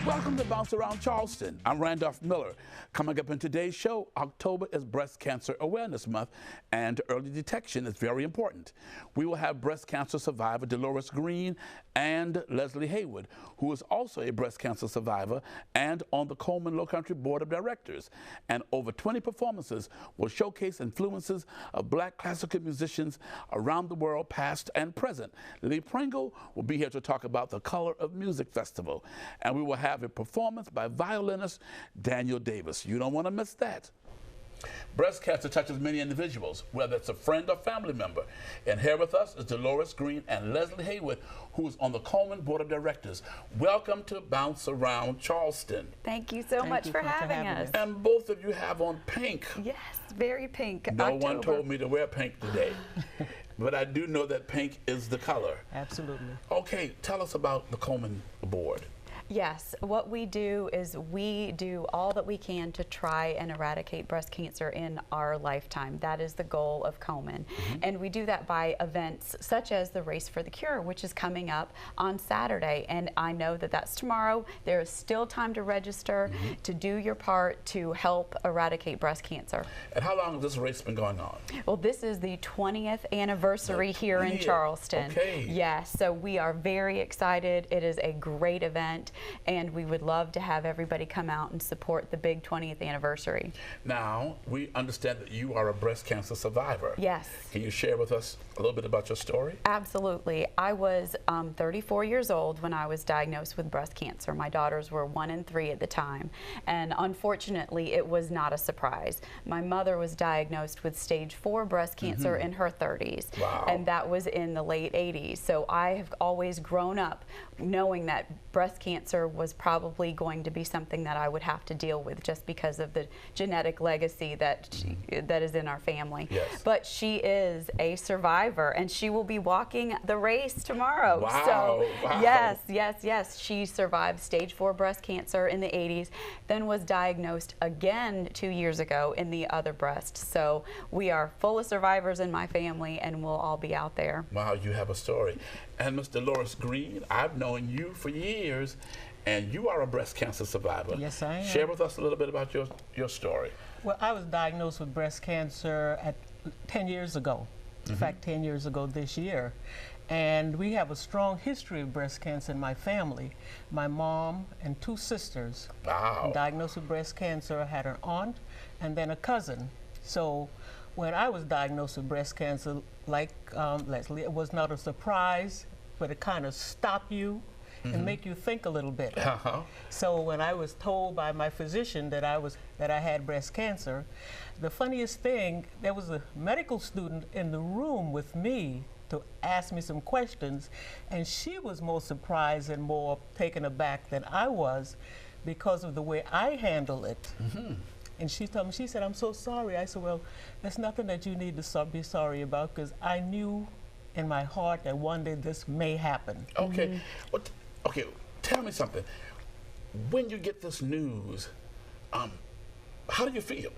Welcome to Bounce Around Charleston. I'm Randolph Miller. Coming up in today's show, October is Breast Cancer Awareness Month, and early detection is very important. We will have breast cancer survivor Dolores Green and Leslie Haywood, who is also a breast cancer survivor and on the Komen Lowcountry Board of Directors. And over 20 performances will showcase influences of black classical musicians around the world, past and present. Lee Pringle will be here to talk about the Color of Music Festival, and we will have a performance by violinist Daniel Davis. You don't want to miss that. Breast cancer touches many individuals, whether it's a friend or family member. And here with us is Dolores Green and Leslie Haywood, who is on the Komen Board of Directors. Welcome to Bounce Around Charleston. Thank you so much for having us. And both of you have on pink. Yes, very pink. No October. one told me to wear pink today, but I do know that pink is the color. Absolutely. Okay, tell us about the Komen Board. Yes, what we do is we do all that we can to try and eradicate breast cancer in our lifetime. That is the goal of Komen. And we do that by events such as the Race for the Cure, which is coming up on Saturday. And I know that that's tomorrow. There is still time to register, to do your part to help eradicate breast cancer. And how long has this race been going on? Well, this is the 20th anniversary here in Charleston. Okay. Yes, so we are very excited. It is a great event, and we would love to have everybody come out and support the big 20th anniversary. Now, we understand that you are a breast cancer survivor. Yes. Can you share with us a little bit about your story? Absolutely. I was 34 years old when I was diagnosed with breast cancer. My daughters were 1 and 3 at the time, and unfortunately, it was not a surprise. My mother was diagnosed with stage 4 breast cancer in her 30s, and that was in the late 80s. So I have always grown up knowing that breast cancer was probably going to be something that I would have to deal with just because of the genetic legacy that that is in our family. Yes. But she is a survivor, and she will be walking the race tomorrow. Wow. So Wow. yes, she survived stage 4 breast cancer in the 80s, then was diagnosed again 2 years ago in the other breast. So we are full of survivors in my family, and we'll all be out there. Wow, you have a story. And Ms. Dolores Green, I've known you for years, and you are a breast cancer survivor. Yes, I am. Share with us a little bit about your story. Well, I was diagnosed with breast cancer at 10 years ago. In fact, 10 years ago this year. And we have a strong history of breast cancer in my family. My mom and 2 sisters Wow. diagnosed with breast cancer. I had an aunt and then a cousin. So when I was diagnosed with breast cancer, like Leslie, it was not a surprise, but it kind of stopped you and make you think a little bit. So when I was told by my physician that I had breast cancer, the funniest thing, there was a medical student in the room with me to ask me some questions, and she was more surprised and more taken aback than I was because of the way I handle it. And she told me, she said, "I'm so sorry." I said, "Well, there's nothing that you need to be sorry about, because I knew in my heart that one day this may happen." Okay. Okay, tell me something. When you get this news, how do you feel?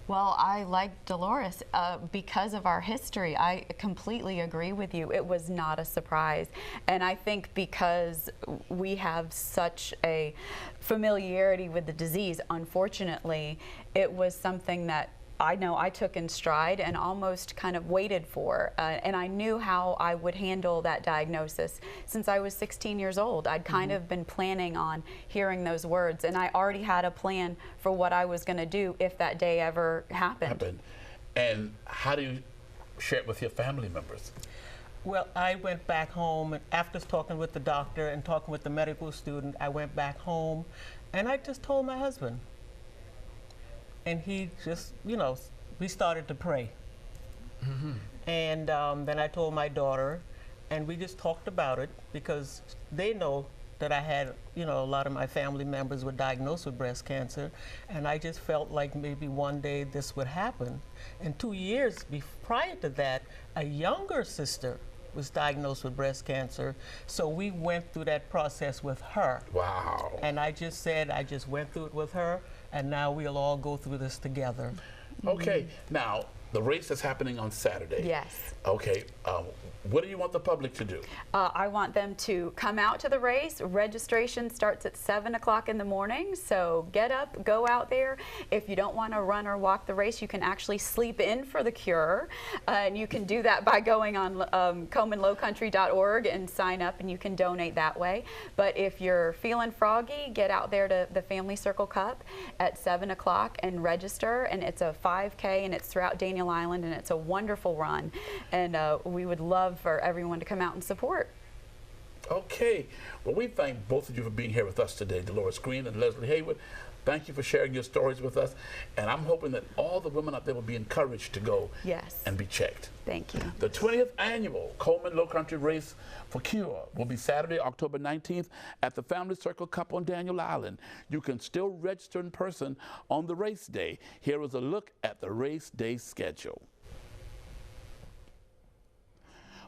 Well, I like Dolores because of our history. I completely agree with you. It was not a surprise. And I think because we have such a familiarity with the disease, unfortunately, it was something that I know I took in stride and almost kind of waited for. And I knew how I would handle that diagnosis since I was 16 years old. I'd kind of been planning on hearing those words, and I already had a plan for what I was going to do if that day ever happened. And how do you share it with your family members? Well, I went back home, and after talking with the doctor and talking with the medical student, I went back home, and I just told my husband. And he just, we started to pray. And then I told my daughter, and we just talked about it, because they know that I had, a lot of my family members were diagnosed with breast cancer, and I just felt like maybe one day this would happen. And 2 years prior to that, a younger sister was diagnosed with breast cancer, so we went through that process with her. Wow. And I just said, I just went through it with her, and now we'll all go through this together. Okay, now, the race is happening on Saturday. Yes. Okay. What do you want the public to do? I want them to come out to the race. Registration starts at 7 o'clock in the morning, so get up, go out there. If you don't want to run or walk the race, you can actually sleep in for the cure, and you can do that by going on KomenLowcountry.org and sign up, and you can donate that way. But if you're feeling froggy, get out there to the Family Circle Cup at 7 o'clock and register, and it's a 5K, and it's throughout Daniel Island, and it's a wonderful run, and we would love for everyone to come out and support. Okay. Well, we thank both of you for being here with us today, Dolores Green and Leslie Haywood. Thank you for sharing your stories with us, and I'm hoping that all the women out there will be encouraged to go and be checked. Thank you. The 20th annual Komen Lowcountry Race for Cure will be Saturday, October 19th at the Family Circle Cup on Daniel Island. You can still register in person on the race day. Here is a look at the race day schedule.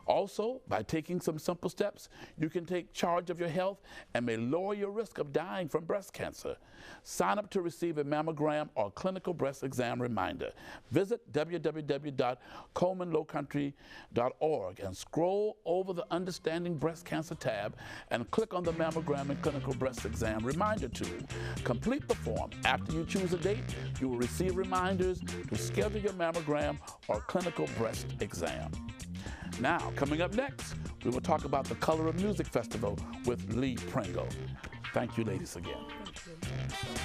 Also, by taking some simple steps, you can take charge of your health and may lower your risk of dying from breast cancer. Sign up to receive a mammogram or clinical breast exam reminder. Visit www.KomenLowcountry.org and scroll over the Understanding Breast Cancer tab and click on the mammogram and clinical breast exam reminder tool. Complete the form. After you choose a date, you will receive reminders to schedule your mammogram or clinical breast exam. Now, coming up next, we will talk about the Color of Music Festival with Lee Pringle. Thank you, ladies, again. Thank you.